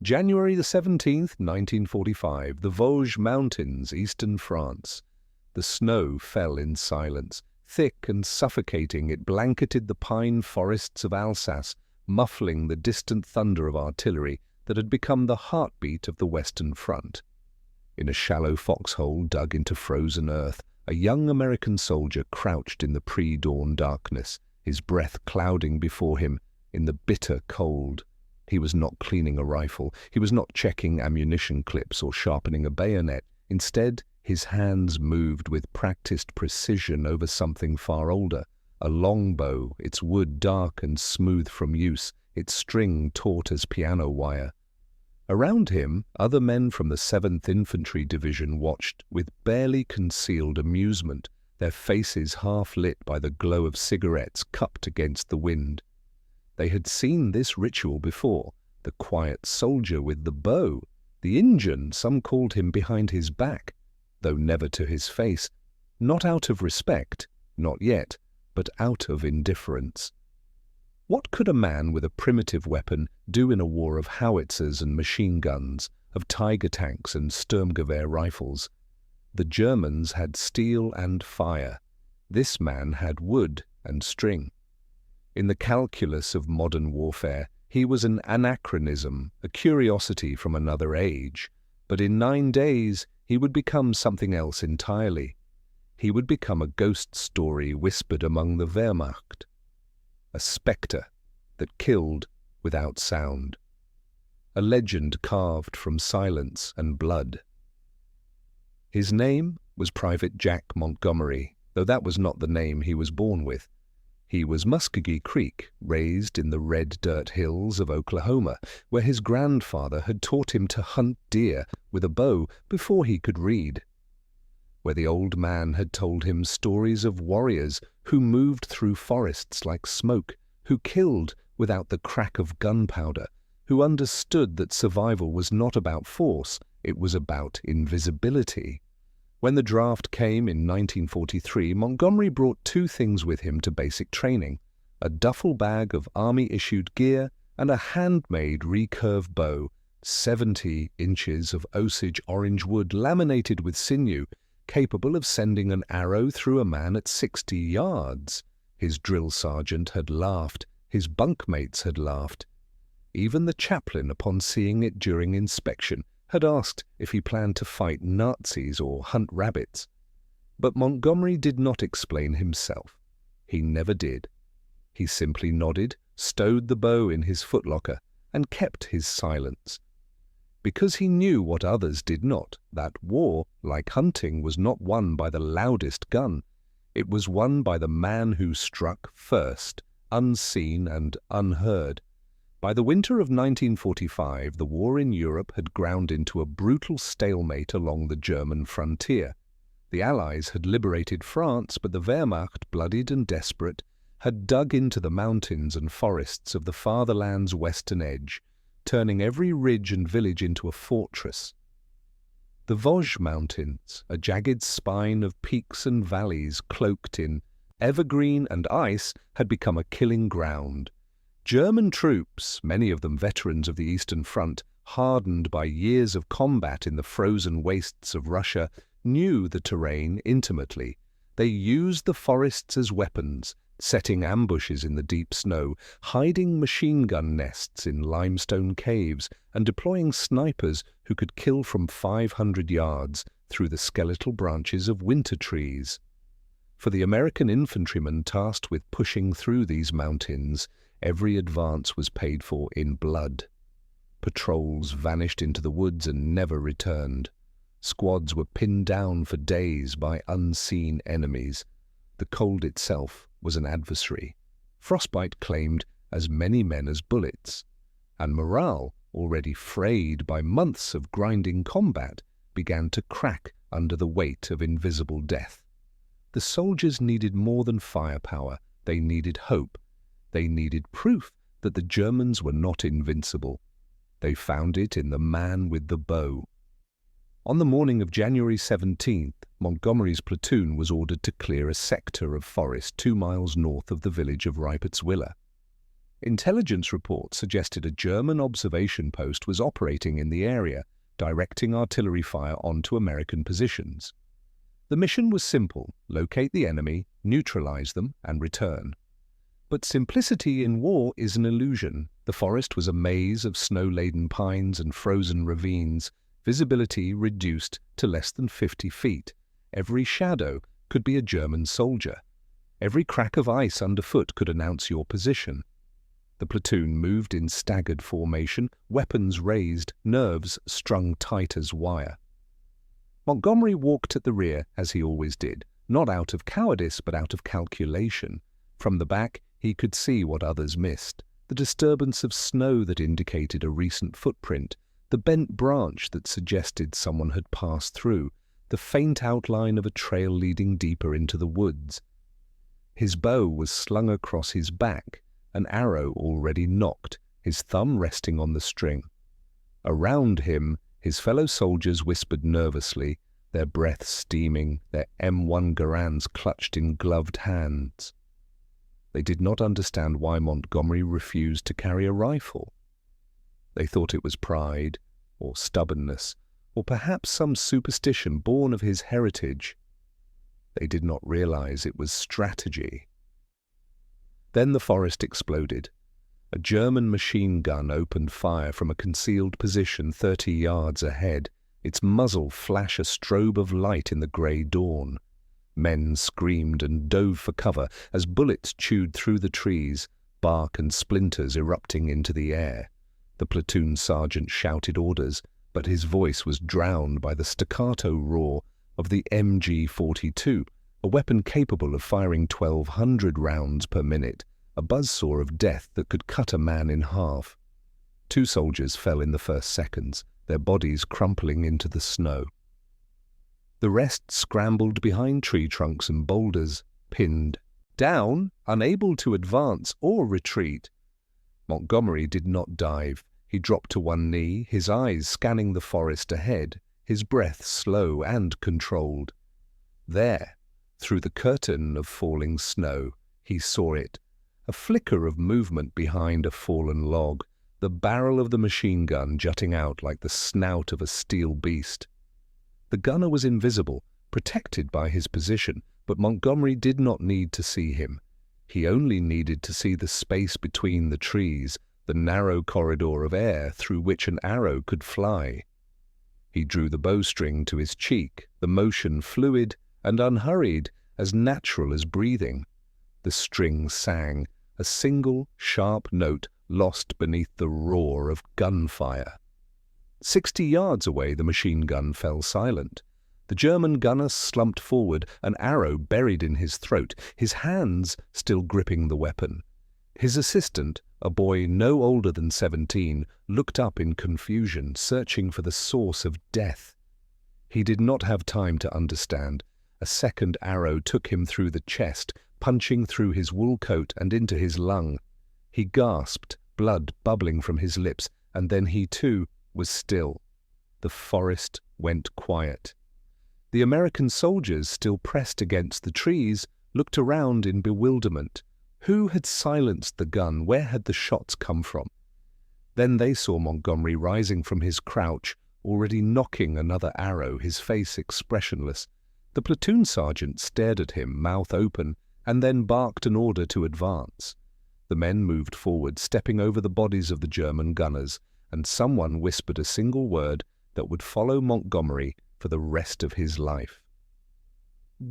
January the 17th, 1945, the Vosges Mountains, eastern France. The snow fell in silence. Thick and suffocating, it blanketed the pine forests of Alsace, muffling the distant thunder of artillery that had become the heartbeat of the Western Front. In a shallow foxhole dug into frozen earth, a young American soldier crouched in the pre-dawn darkness, his breath clouding before him in the bitter cold. He was not cleaning a rifle. He was not checking ammunition clips or sharpening a bayonet. Instead, his hands moved with practiced precision over something far older, a longbow, its wood dark and smooth from use, its string taut as piano wire. Around him, other men from the 7th Infantry Division watched with barely concealed amusement, their faces half lit by the glow of cigarettes cupped against the wind. They had seen this ritual before, the quiet soldier with the bow, the Injun, some called him behind his back, though never to his face, not out of respect, not yet, but out of indifference. What could a man with a primitive weapon do in a war of howitzers and machine guns, of Tiger tanks and Sturmgewehr rifles? The Germans had steel and fire. This man had wood and string. In the calculus of modern warfare, he was an anachronism, a curiosity from another age. But in 9 days, he would become something else entirely. He would become a ghost story whispered among the Wehrmacht. A spectre that killed without sound. A legend carved from silence and blood. His name was Private Jack Montgomery, though that was not the name he was born with. He was Muskogee Creek, raised in the red dirt hills of Oklahoma, where his grandfather had taught him to hunt deer with a bow before he could read. Where the old man had told him stories of warriors who moved through forests like smoke, who killed without the crack of gunpowder, who understood that survival was not about force, it was about invisibility. When the draft came in 1943, Montgomery brought 2 things with him to basic training: a duffel bag of Army-issued gear and a handmade recurve bow, 70 inches of Osage orange wood laminated with sinew, capable of sending an arrow through a man at 60 yards. His drill sergeant had laughed. His bunkmates had laughed. Even the chaplain, upon seeing it during inspection, had asked if he planned to fight Nazis or hunt rabbits. But Montgomery did not explain himself. He never did. He simply nodded, stowed the bow in his footlocker, and kept his silence. Because he knew what others did not, that war, like hunting, was not won by the loudest gun. It was won by the man who struck first, unseen and unheard. By the winter of 1945, the war in Europe had ground into a brutal stalemate along the German frontier. The Allies had liberated France, but the Wehrmacht, bloodied and desperate, had dug into the mountains and forests of the fatherland's western edge, turning every ridge and village into a fortress. The Vosges Mountains, a jagged spine of peaks and valleys cloaked in evergreen and ice, had become a killing ground. German troops, many of them veterans of the Eastern Front, hardened by years of combat in the frozen wastes of Russia, knew the terrain intimately. They used the forests as weapons, setting ambushes in the deep snow, hiding machine gun nests in limestone caves, and deploying snipers who could kill from 500 yards through the skeletal branches of winter trees. For the American infantrymen tasked with pushing through these mountains, every advance was paid for in blood. Patrols vanished into the woods and never returned. Squads were pinned down for days by unseen enemies. The cold itself was an adversary. Frostbite claimed as many men as bullets, and morale, already frayed by months of grinding combat, began to crack under the weight of invisible death. The soldiers needed more than firepower. They needed hope. They needed proof that the Germans were not invincible. They found it in the man with the bow. On the morning of January 17th, Montgomery's platoon was ordered to clear a sector of forest 2 miles north of the village of Reipertswiller. Intelligence reports suggested a German observation post was operating in the area, directing artillery fire onto American positions. The mission was simple: locate the enemy, neutralize them, and return. But simplicity in war is an illusion. The forest was a maze of snow-laden pines and frozen ravines, visibility reduced to less than 50 feet. Every shadow could be a German soldier. Every crack of ice underfoot could announce your position. The platoon moved in staggered formation, weapons raised, nerves strung tight as wire. Montgomery walked at the rear, as he always did, not out of cowardice but out of calculation. From the back, he could see what others missed: the disturbance of snow that indicated a recent footprint, the bent branch that suggested someone had passed through, the faint outline of a trail leading deeper into the woods. His bow was slung across his back, an arrow already nocked, his thumb resting on the string. Around him, his fellow soldiers whispered nervously, their breath steaming, their M1 Garands clutched in gloved hands. They did not understand why Montgomery refused to carry a rifle. They thought it was pride, or stubbornness, or perhaps some superstition born of his heritage. They did not realize it was strategy. Then the forest exploded. A German machine gun opened fire from a concealed position 30 yards ahead, its muzzle flash a strobe of light in the grey dawn. Men screamed and dove for cover as bullets chewed through the trees, bark and splinters erupting into the air. The platoon sergeant shouted orders, but his voice was drowned by the staccato roar of the MG-42, a weapon capable of firing 1,200 rounds per minute, a buzzsaw of death that could cut a man in half. 2 soldiers fell in the first seconds, their bodies crumpling into the snow. The rest scrambled behind tree trunks and boulders, pinned down, unable to advance or retreat. Montgomery did not dive. He dropped to one knee, his eyes scanning the forest ahead, his breath slow and controlled. There, through the curtain of falling snow, he saw it, a flicker of movement behind a fallen log, the barrel of the machine gun jutting out like the snout of a steel beast. The gunner was invisible, protected by his position, but Montgomery did not need to see him. He only needed to see the space between the trees, the narrow corridor of air through which an arrow could fly. He drew the bowstring to his cheek, the motion fluid and unhurried, as natural as breathing. The string sang, a single, sharp note lost beneath the roar of gunfire. 60 yards away, the machine gun fell silent. The German gunner slumped forward, an arrow buried in his throat, his hands still gripping the weapon. His assistant, a boy no older than 17, looked up in confusion, searching for the source of death. He did not have time to understand. A second arrow took him through the chest, punching through his wool coat and into his lung. He gasped, blood bubbling from his lips, and then he too was still. The forest went quiet. The American soldiers, still pressed against the trees, looked around in bewilderment. Who had silenced the gun? Where had the shots come from? Then they saw Montgomery rising from his crouch, already nocking another arrow, his face expressionless. The platoon sergeant stared at him, mouth open, and then barked an order to advance. The men moved forward, stepping over the bodies of the German gunners, and someone whispered a single word that would follow Montgomery for the rest of his life.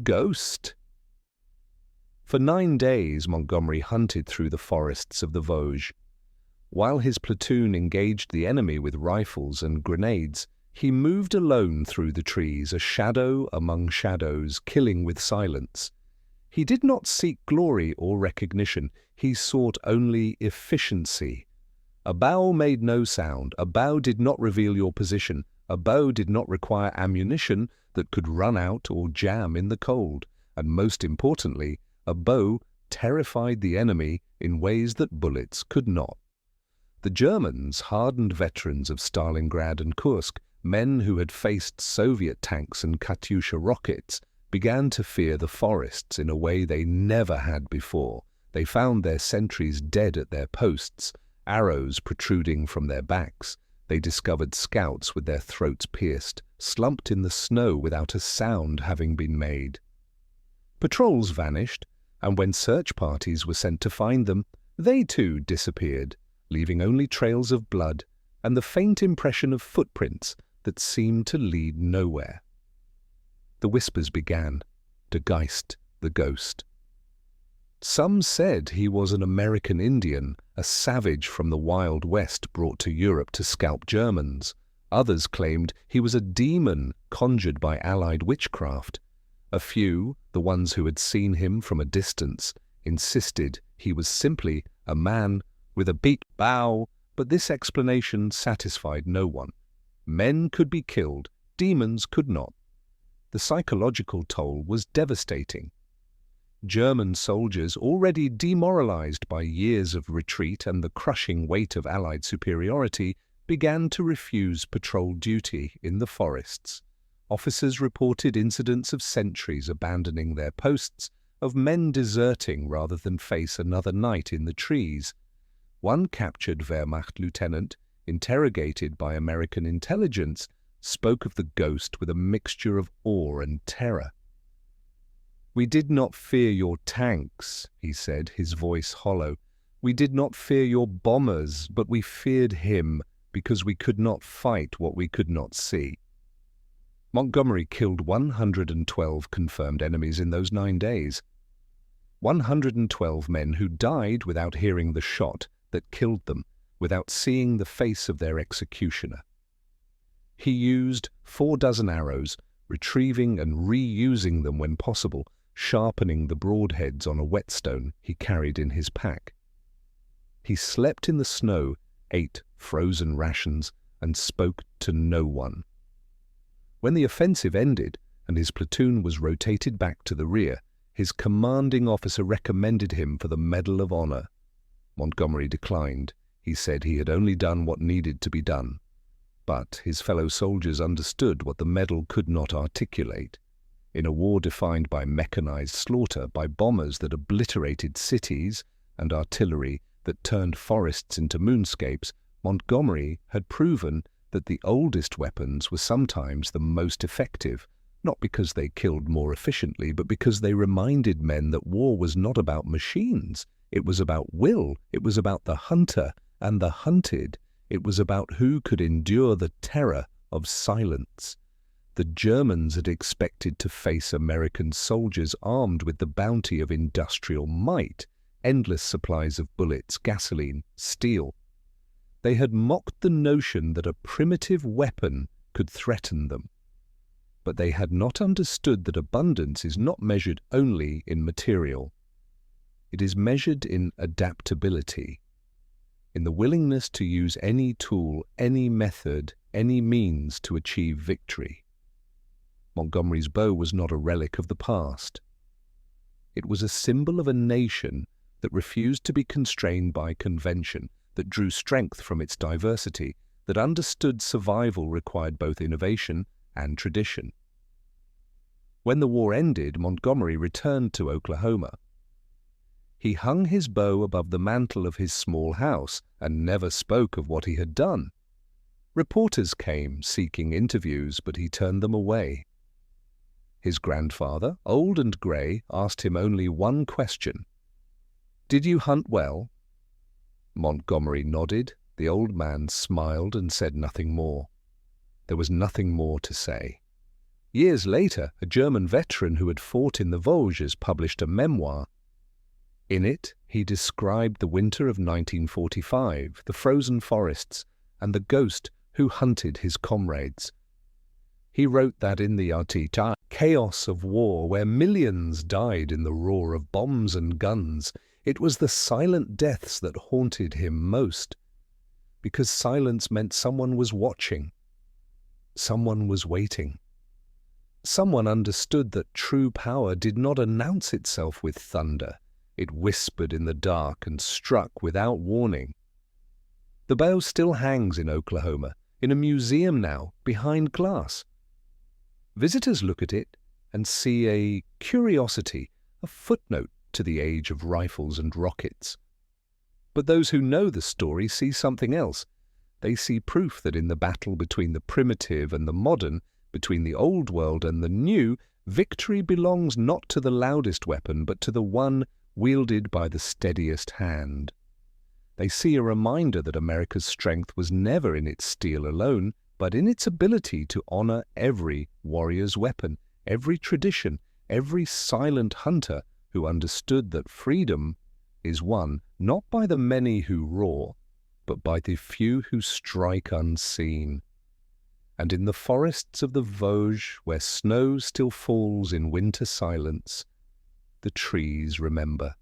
Ghost! For 9 days, Montgomery hunted through the forests of the Vosges. While his platoon engaged the enemy with rifles and grenades, he moved alone through the trees, a shadow among shadows, killing with silence. He did not seek glory or recognition. He sought only efficiency. A bow made no sound. A bow did not reveal your position. A bow did not require ammunition that could run out or jam in the cold. And most importantly, a bow terrified the enemy in ways that bullets could not. The Germans, hardened veterans of Stalingrad and Kursk, men who had faced Soviet tanks and Katyusha rockets, began to fear the forests in a way they never had before. They found their sentries dead at their posts, arrows protruding from their backs. They discovered scouts with their throats pierced, slumped in the snow without a sound having been made. Patrols vanished, and when search parties were sent to find them, they too disappeared, leaving only trails of blood and the faint impression of footprints that seemed to lead nowhere. The whispers began. Der Geist, the ghost. Some said he was an American Indian, a savage from the Wild West brought to Europe to scalp Germans. Others claimed he was a demon conjured by Allied witchcraft. A few, the ones who had seen him from a distance, insisted he was simply a man with a beaked bow, but this explanation satisfied no one. Men could be killed, demons could not. The psychological toll was devastating. German soldiers, already demoralized by years of retreat and the crushing weight of Allied superiority, began to refuse patrol duty in the forests. Officers reported incidents of sentries abandoning their posts, of men deserting rather than face another night in the trees. One captured Wehrmacht lieutenant, interrogated by American intelligence, spoke of the ghost with a mixture of awe and terror. "We did not fear your tanks," he said, his voice hollow. "We did not fear your bombers, but we feared him because we could not fight what we could not see." Montgomery killed 112 confirmed enemies in those 9 days. 112 men who died without hearing the shot that killed them, without seeing the face of their executioner. He used 4 arrows, retrieving and reusing them when possible, sharpening the broadheads on a whetstone he carried in his pack. He slept in the snow, ate frozen rations, and spoke to no one. When the offensive ended and his platoon was rotated back to the rear, his commanding officer recommended him for the Medal of Honor. Montgomery declined. He said he had only done what needed to be done. But his fellow soldiers understood what the medal could not articulate. In a war defined by mechanized slaughter, by bombers that obliterated cities and artillery that turned forests into moonscapes, Montgomery had proven that the oldest weapons were sometimes the most effective, not because they killed more efficiently, but because they reminded men that war was not about machines. It was about will. It was about the hunter and the hunted. It was about who could endure the terror of silence. The Germans had expected to face American soldiers armed with the bounty of industrial might, endless supplies of bullets, gasoline, steel. They had mocked the notion that a primitive weapon could threaten them. But they had not understood that abundance is not measured only in material. It is measured in adaptability, in the willingness to use any tool, any method, any means to achieve victory. Montgomery's bow was not a relic of the past. It was a symbol of a nation that refused to be constrained by convention, that drew strength from its diversity, that understood survival required both innovation and tradition. When the war ended, Montgomery returned to Oklahoma. He hung his bow above the mantel of his small house and never spoke of what he had done. Reporters came seeking interviews, but he turned them away. His grandfather, old and grey, asked him only one question. "Did you hunt well?" Montgomery nodded. The old man smiled and said nothing more. There was nothing more to say. Years later, a German veteran who had fought in the Vosges published a memoir. In it, he described the winter of 1945, the frozen forests, and the ghost who hunted his comrades. He wrote that in the Artita chaos of war, where millions died in the roar of bombs and guns, it was the silent deaths that haunted him most, because silence meant someone was watching, someone was waiting. Someone understood that true power did not announce itself with thunder. It whispered in the dark and struck without warning. The bow still hangs in Oklahoma, in a museum now, behind glass. Visitors look at it and see a curiosity, a footnote to the age of rifles and rockets. But those who know the story see something else. They see proof that in the battle between the primitive and the modern, between the old world and the new, victory belongs not to the loudest weapon, but to the one wielded by the steadiest hand. They see a reminder that America's strength was never in its steel alone, but in its ability to honor every warrior's weapon, every tradition, every silent hunter who understood that freedom is won not by the many who roar, but by the few who strike unseen. And in the forests of the Vosges, where snow still falls in winter silence, the trees remember.